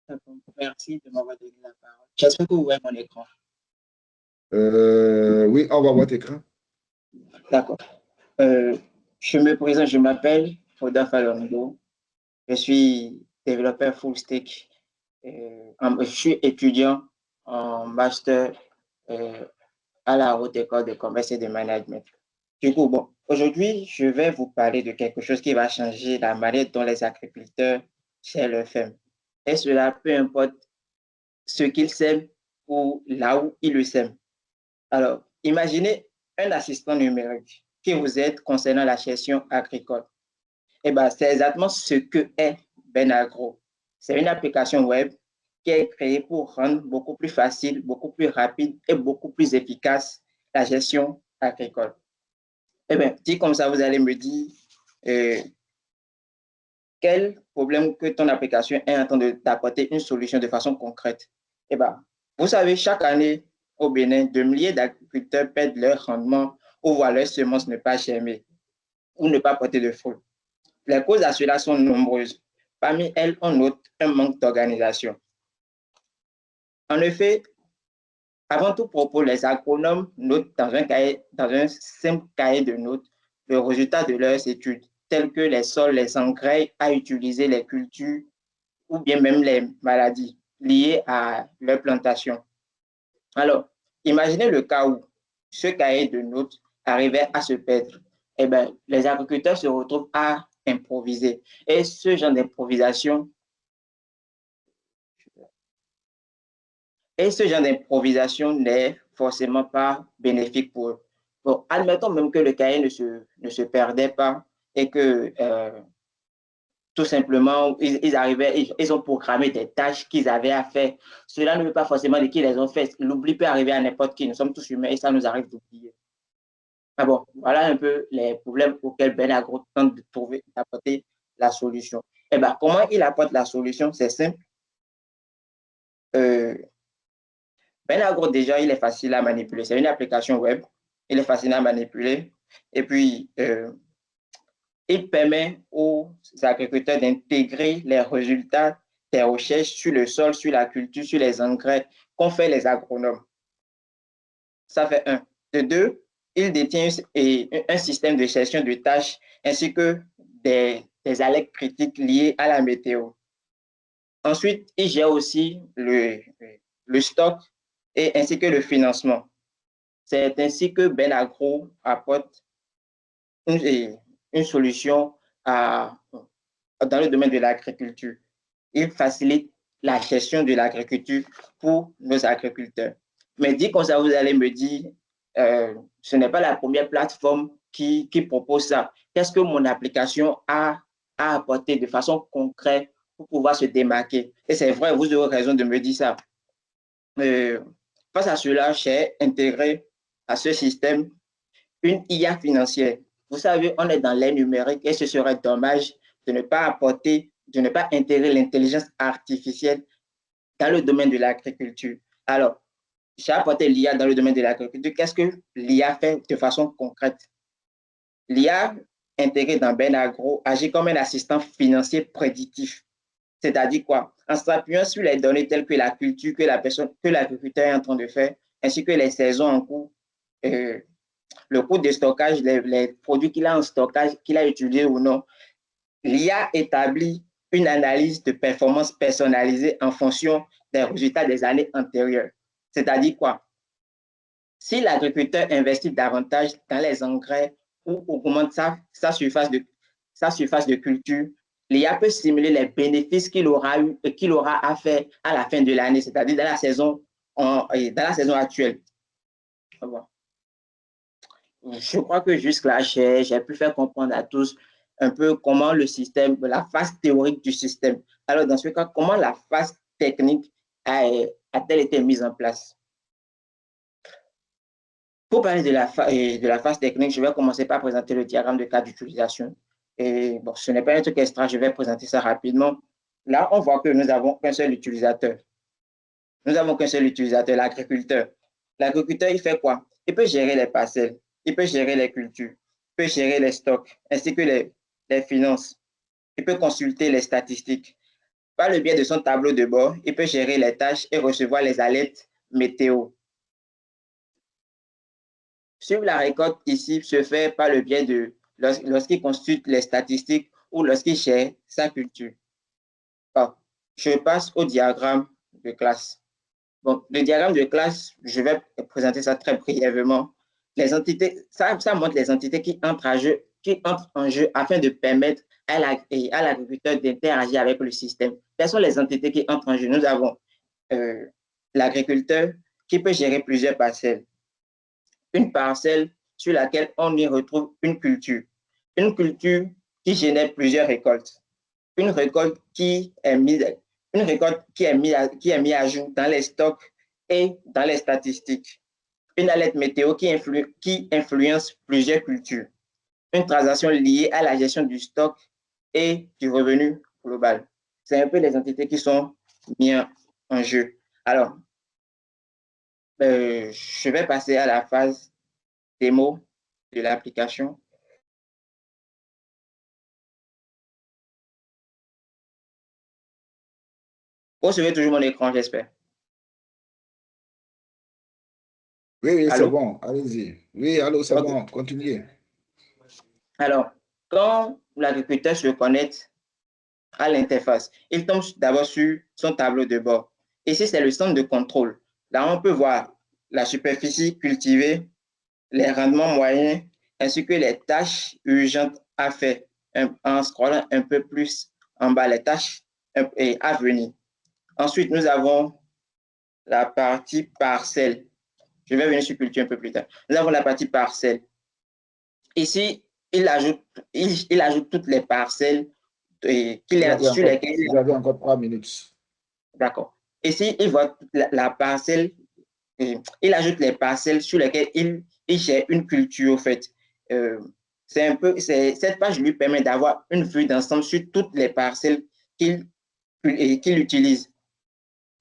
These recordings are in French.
D'accord. Merci de m'avoir donné la parole. J'espère que vous voyez mon écran. Oui, on va voir écran. D'accord. Je me présente, je m'appelle Oda Falondo. Je suis développeur full stack. Je suis étudiant en master euh, à la Haute École de commerce et de management. Du coup, bon, aujourd'hui, je vais vous parler de quelque chose qui va changer la manière dont les agriculteurs gèrent leurs fermes. Et cela, peu importe ce qu'ils sèment ou là où ils le sèment. Alors, imaginez un assistant numérique qui vous aide concernant la gestion agricole. Eh bien, c'est exactement ce que est Benagro. C'est une application web qui est créée pour rendre beaucoup plus facile, beaucoup plus rapide et beaucoup plus efficace la gestion agricole. Eh bien, dit comme ça, vous allez me dire euh, quel problème que ton application est en train de t'apporter une solution de façon concrète. Eh bien, vous savez, chaque année au Bénin, de milliers d'agriculteurs perdent leur rendement ou voient leurs semences ne pas germer ou ne pas porter de fruits. Les causes à cela sont nombreuses. Parmi elles, on note un manque d'organisation. En effet, avant tout propos, les agronomes notent dans un simple cahier de notes le résultat de leurs études, tels que les sols, les engrais à utiliser, les cultures ou bien même les maladies liées à leur plantation. Alors, imaginez le cas où ce cahier de notes arrivait à se perdre. Eh bien, les agriculteurs se retrouvent à improviser. Et ce genre d'improvisation n'est forcément pas bénéfique pour eux. Bon, admettons même que le cahier ne se perdait pas et que tout simplement, ils ont programmé des tâches qu'ils avaient à faire. Cela ne veut pas forcément dire qu'ils les ont fait. L'oubli peut arriver à n'importe qui. Nous sommes tous humains et ça nous arrive d'oublier. Ah bon, voilà un peu les problèmes auxquels Benagro tente de trouver, d'apporter la solution. Eh bien, comment il apporte la solution? C'est simple. Euh, Benagro, déjà, il est facile à manipuler. C'est une application web. Il est facile à manipuler. Et puis, il permet aux agriculteurs d'intégrer les résultats des recherches sur le sol, sur la culture, sur les engrais qu'ont fait les agronomes. Ça fait un. De deux, il détient un système de gestion de tâches ainsi que des alertes critiques liées à la météo. Ensuite, il gère aussi le stock et ainsi que le financement. C'est ainsi que Benagro apporte une solution dans le domaine de l'agriculture. Il facilite la gestion de l'agriculture pour nos agriculteurs. Mais dit comme ça, vous allez me dire, ce n'est pas la première plateforme qui propose ça. Qu'est-ce que mon application a apporté de façon concrète pour pouvoir se démarquer? Et c'est vrai, vous aurez raison de me dire ça. Face à cela, j'ai intégré à ce système une IA financière. Vous savez, on est dans l'ère numérique et ce serait dommage de ne pas apporter, de ne pas intégrer l'intelligence artificielle dans le domaine de l'agriculture. Alors, j'ai apporté l'IA dans le domaine de l'agriculture. Qu'est-ce que l'IA fait de façon concrète? L'IA intégrée dans Benagro agit comme un assistant financier prédictif. C'est-à-dire quoi? En s'appuyant sur les données telles que la culture que l'agriculteur est en train de faire, ainsi que les saisons en cours, le coût de stockage, les produits qu'il a en stockage, qu'il a utilisés ou non, l'IA établit une analyse de performance personnalisée en fonction des résultats des années antérieures. C'est-à-dire quoi? Si l'agriculteur investit davantage dans les engrais ou augmente sa surface de culture, l'IA peut simuler les bénéfices qu'il aura eu et qu'il aura à faire à la fin de l'année, c'est-à-dire dans la saison actuelle. Bon. Je crois que jusque-là, j'ai pu faire comprendre à tous un peu comment le système, la phase théorique du système. Alors, dans ce cas, comment la phase technique a-t-elle été mise en place? Pour parler de la phase technique, je vais commencer par présenter le diagramme de cas d'utilisation. Et bon, ce n'est pas un truc extra, je vais présenter ça rapidement. Là, on voit que nous n'avons qu'un seul utilisateur. Nous n'avons qu'un seul utilisateur, l'agriculteur. L'agriculteur, il fait quoi? Il peut gérer les parcelles, il peut gérer les cultures, il peut gérer les stocks, ainsi que les finances. Il peut consulter les statistiques. Par le biais de son tableau de bord, il peut gérer les tâches et recevoir les alertes météo. Suivre la récolte ici se fait par le biais de lorsqu'il consulte les statistiques ou lorsqu'il gère sa culture. Bon, je passe au diagramme de classe. Bon, le diagramme de classe, je vais présenter ça très brièvement. Les entités, ça montre les entités qui entrent en jeu afin de permettre à l'agriculteur d'interagir avec le système. Quelles sont les entités qui entrent en jeu? Nous avons l'agriculteur qui peut gérer plusieurs parcelles. Une parcelle sur laquelle on y retrouve une culture. Une culture qui génère plusieurs récoltes. Une récolte qui est mise, qui est mise à jour dans les stocks et dans les statistiques. Une alerte météo qui influence plusieurs cultures. Une transaction liée à la gestion du stock et du revenu global. C'est un peu les entités qui sont mises en jeu. Alors, je vais passer à la phase démo de l'application. Vous recevez toujours mon écran, j'espère. Oui, oui, c'est bon, allez-y. Oui, allô, c'est bon, continuez. Alors, quand l'agriculteur se connecte à l'interface, il tombe d'abord sur son tableau de bord. Ici, c'est le centre de contrôle. Là, on peut voir la superficie cultivée, les rendements moyens, ainsi que les tâches urgentes à faire. En scrollant un peu plus en bas, les tâches à venir. Ensuite, nous avons la partie parcelle. Je vais venir sur culture un peu plus tard. Nous avons la partie parcelle. Ici, il ajoute toutes les parcelles sur lesquelles... Vous avez encore 3 minutes. D'accord. Ici, il voit la parcelle, il ajoute les parcelles sur lesquelles il gère une culture, en fait. Cette page lui permet d'avoir une vue d'ensemble sur toutes les parcelles qu'il utilise.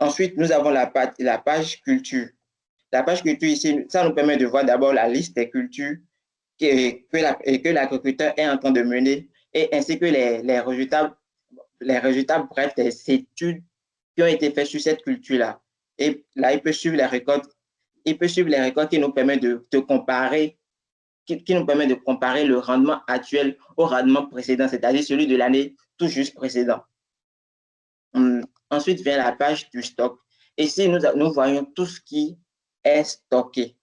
Ensuite, nous avons la page culture. La page culture ici, ça nous permet de voir d'abord la liste des cultures que l'agriculteur est en train de mener et ainsi que les résultats brefs des études qui ont été faites sur cette culture-là. Et là, il peut suivre les récoltes. Il peut suivre les récoltes qui nous permettent de comparer, qui nous permet de comparer le rendement actuel au rendement précédent, c'est-à-dire celui de l'année tout juste précédent. Ensuite vient la page du stock. Ici, nous voyons tout ce qui est stocké.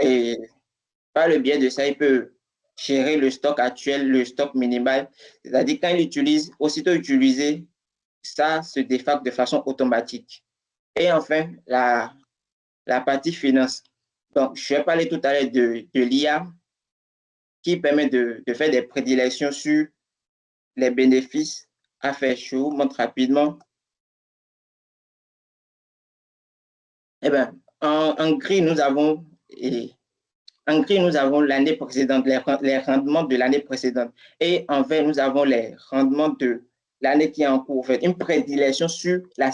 Et par le biais de ça, il peut gérer le stock actuel, le stock minimal. C'est-à-dire quand il utilise, aussitôt utilisé, ça se défacte de façon automatique. Et enfin, la partie finance. Donc, je vais parler tout à l'heure de l'IA qui permet de faire des prédilections sur les bénéfices à faire. Je vous montre rapidement. Eh bien, en gris, nous avons l'année précédente, les rendements de l'année précédente. Et en vert, nous avons les rendements de l'année qui est en cours. En fait, une prédilection sur la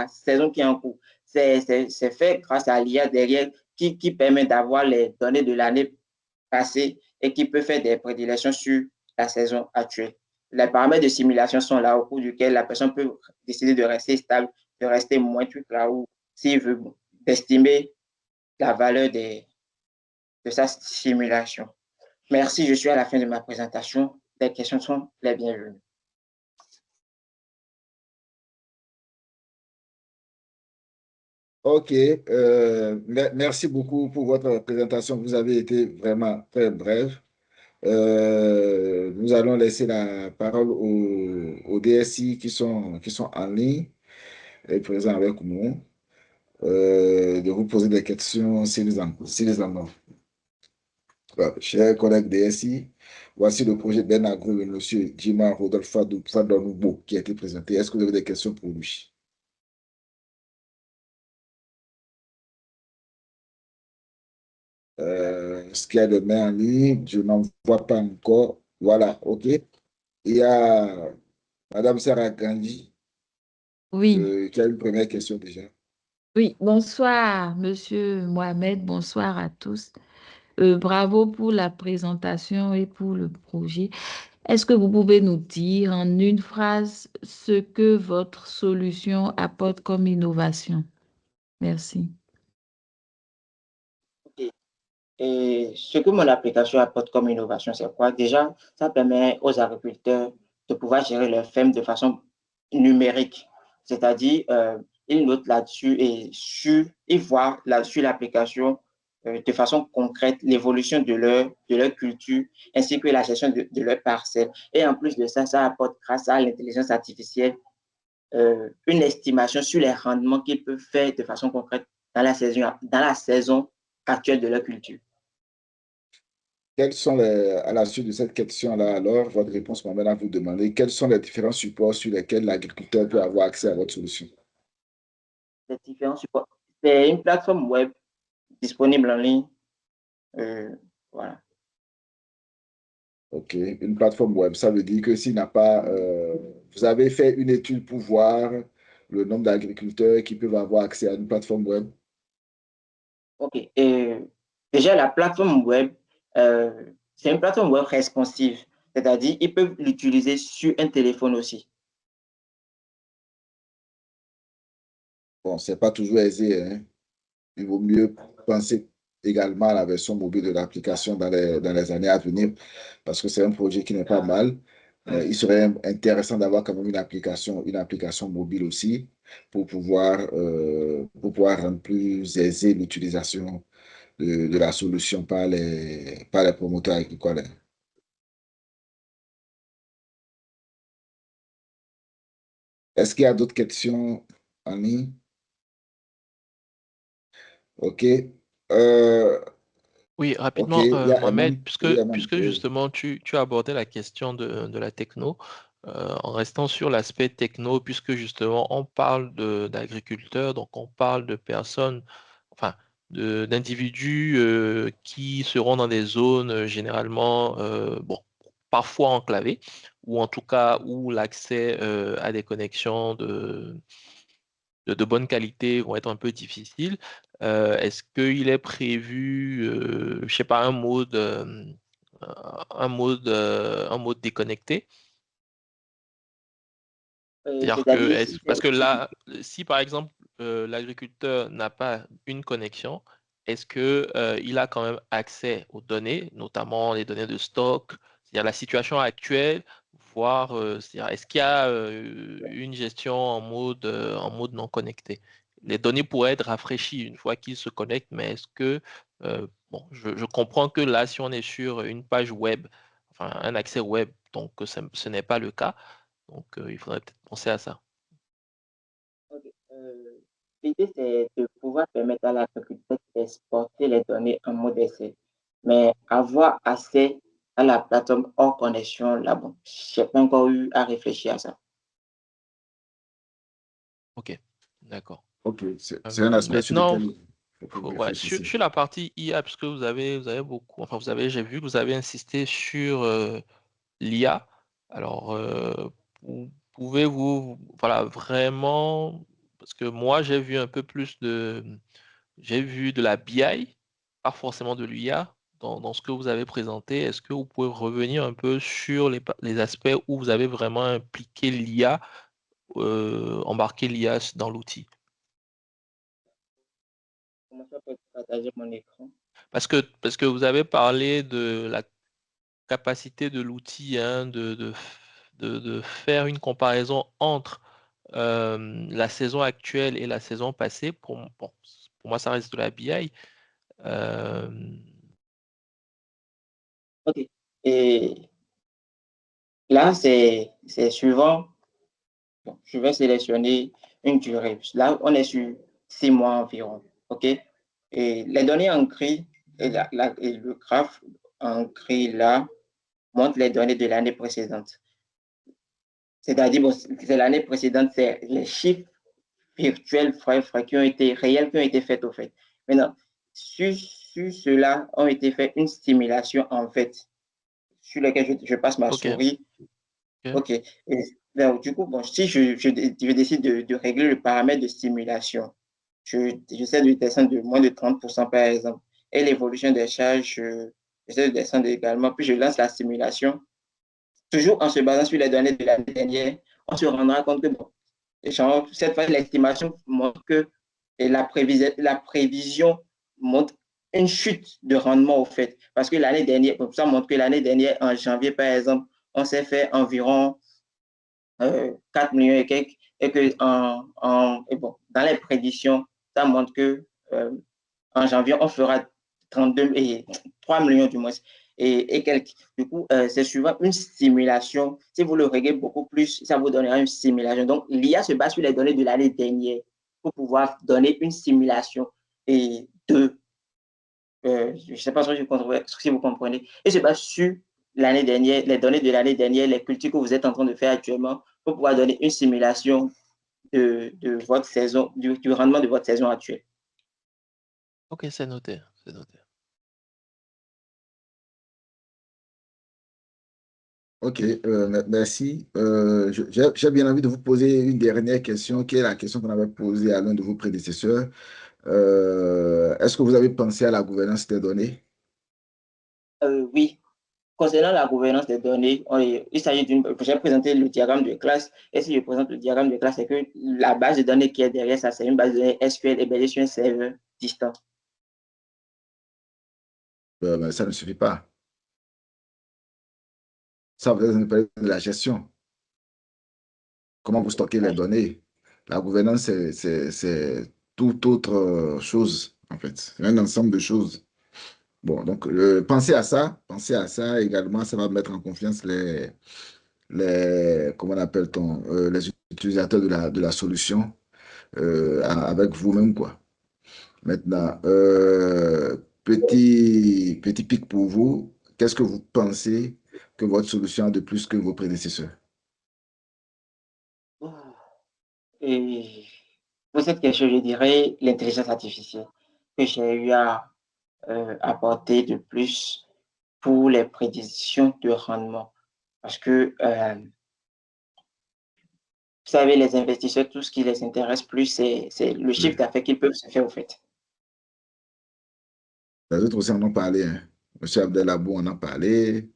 saison qui est en cours. C'est fait grâce à l'IA derrière qui permet d'avoir les données de l'année passée et qui peut faire des prédilections sur la saison actuelle. Les paramètres de simulation sont là au cours duquel la personne peut décider de rester stable, de rester moins truc là où s'il veut estimer la valeur de sa simulation. Merci, je suis à la fin de ma présentation. Les questions sont les bienvenues. OK, merci beaucoup pour votre présentation. Vous avez été vraiment très brève. Nous allons laisser la parole aux DSI qui sont en ligne et présents avec nous, de vous poser des questions s'ils en ont. Chers collègues DSI, voici le projet Benagro et M. Jima Rodolphe Fadonoubo qui a été présenté. Est-ce que vous avez des questions pour lui? Ce qu'il y a de main en ligne, je n'en vois pas encore. Voilà, OK. Il y a Madame Sarah Gandhi Oui, qui a une première question déjà. oui. Bonsoir, Monsieur Mohamed. Bonsoir à tous. bravo pour la présentation et pour le projet. Est-ce que vous pouvez nous dire en une phrase ce que votre solution apporte comme innovation? Merci. Ok. Et ce que mon application apporte comme innovation, c'est quoi? Déjà, ça permet aux agriculteurs de pouvoir gérer leurs fermes de façon numérique. C'est-à-dire, ils notent là-dessus et ils voient là-dessus l'application de façon concrète, l'évolution de leur culture ainsi que la gestion de leurs parcelles. Et en plus de ça, ça apporte, grâce à l'intelligence artificielle, une estimation sur les rendements qu'ils peuvent faire de façon concrète dans la saison actuelle de leur culture. Quels sont à la suite de cette question-là, alors, votre réponse m'amène à vous demander quels sont les différents supports sur lesquels l'agriculteur peut avoir accès à votre solution? Les différents supports. C'est une plateforme web disponible en ligne. Voilà. OK. Une plateforme web, ça veut dire que s'il n'a pas, vous avez fait une étude pour voir le nombre d'agriculteurs qui peuvent avoir accès à une plateforme web. OK. Et déjà, la plateforme web, c'est une plateforme web responsive. C'est-à-dire, ils peuvent l'utiliser sur un téléphone aussi. Bon, c'est pas toujours aisé, hein. Il vaut mieux penser également à la version mobile de l'application dans les années à venir parce que c'est un projet qui n'est pas mal. Il serait intéressant d'avoir quand même une application mobile aussi pour pouvoir rendre plus aisée l'utilisation de la solution par les promoteurs agricoles. Est-ce qu'il y a d'autres questions en ligne? OK. Euh, Oui, OK. rapidement, Il y a Mohamed, Eman. Oui, Eman. puisque Oui. justement tu as abordé la question de la techno, en restant sur l'aspect techno, puisque justement on parle d'agriculteurs, donc on parle de personnes, enfin d'individus qui seront dans des zones généralement, bon, parfois enclavées, ou en tout cas où l'accès à des connexions de bonne qualité vont être un peu difficiles. Est-ce qu'il est prévu, je sais pas, un mode déconnecté? C'est-à-dire que, C'est-à-dire, si parce que là, si par exemple l'agriculteur n'a pas une connexion, est-ce que il a quand même accès aux données, notamment les données de stock, c'est-à-dire la situation actuelle, voir, c'est-à-dire est-ce qu'il y a une gestion en mode non connecté? Les données pourraient être rafraîchies une fois qu'il se connecte, mais est-ce que, bon, je comprends que là, si on est sur une page web, enfin un accès web, donc ce n'est pas le cas. Donc, il faudrait peut-être penser à ça. ok, l'idée, c'est de pouvoir permettre à l'agriculteur d'exporter les données en mode essai. Mais avoir accès à la plateforme hors connexion, là, bon, je n'ai pas encore eu à réfléchir à ça. Ok, d'accord. OK. C'est un aspect sur Maintenant, lequel il faut que vous ouais, réfléchissiez. sur la partie IA, puisque vous avez beaucoup, enfin, j'ai vu que vous avez insisté sur l'IA. Alors, pouvez-vous, voilà, vraiment, parce que moi, j'ai vu de la BI, pas forcément de l'IA, dans ce que vous avez présenté. Est-ce que vous pouvez revenir un peu sur les aspects où vous avez vraiment impliqué l'IA, embarqué l'IA dans l'outil? Comment ça peut partager mon écran? Parce que vous avez parlé de la capacité de l'outil, hein, de faire une comparaison entre la saison actuelle et la saison passée. Bon, pour moi, ça reste de la BI. Euh, OK. Et là, c'est suivant. Bon, je vais sélectionner une durée. Là, on est sur 6 mois environ. OK? Et les données en gris et le graphe en gris là montre les données de l'année précédente. C'est-à-dire, bon, c'est l'année précédente, c'est les chiffres virtuels vrais qui ont été réels, qui ont été faits au fait. Maintenant, sur cela, ont été fait une stimulation en fait, sur laquelle je passe ma ok, souris. ok, OK. Et, ben, du coup, bon, si je décide de régler le paramètre de stimulation, j'essaie de descendre de moins de 30% par exemple. et l'évolution des charges, j'essaie de descendre également, puis je lance la simulation. Toujours en se basant sur les données de l'année dernière, on se rendra compte que, bon, cette fois, l'estimation montre que la prévision montre une chute de rendement au fait. Parce que l'année dernière, ça montre que l'année dernière, en janvier, par exemple, on s'est fait environ 4 millions et quelques, et que et bon, dans les prédictions, ça montre que en janvier, on fera 32 et 3 millions du moins. Et quelques. Du coup, c'est souvent une simulation. Si vous le regardez beaucoup plus, ça vous donnera une simulation. Donc, l'IA se base sur les données de l'année dernière pour pouvoir donner une simulation et je ne sais pas si vous comprenez, et se base sur l'année dernière, les données de l'année dernière, les cultures que vous êtes en train de faire actuellement, pour pouvoir donner une simulation de votre saison, du rendement de votre saison actuelle. Ok, c'est noté, c'est noté. Ok, merci. J'ai bien envie de vous poser une dernière question, qui est la question qu'on avait posée à l'un de vos prédécesseurs. Est-ce que vous avez pensé à la gouvernance des données? Oui, concernant la gouvernance des données, il s'agit d'une. J'ai présenté le diagramme de classe. Et si je présente le diagramme de classe, c'est que la base de données qui est derrière ça, c'est une base de données SQL hébergée sur un serveur distant. Mais ça ne suffit pas. Ça, vous avez parlé de la gestion. Comment vous stockez les données? La gouvernance, c'est toute autre chose, en fait. C'est un ensemble de choses. Bon, donc, pensez à ça également, ça va mettre en confiance comment on appelle-t-on, les utilisateurs de la solution avec vous-même, quoi. Maintenant, petit pic pour vous, qu'est-ce que vous pensez que votre solution a de plus que vos prédécesseurs? Et pour cette question, je dirais l'intelligence artificielle que j'ai eu à apporter de plus pour les prédictions de rendement. Parce que, vous savez, les investisseurs, tout ce qui les intéresse plus, c'est le chiffre d'affaires qu'ils peuvent se faire, au fait. Les autres aussi en ont parlé, hein. Monsieur Abdelabou en a parlé.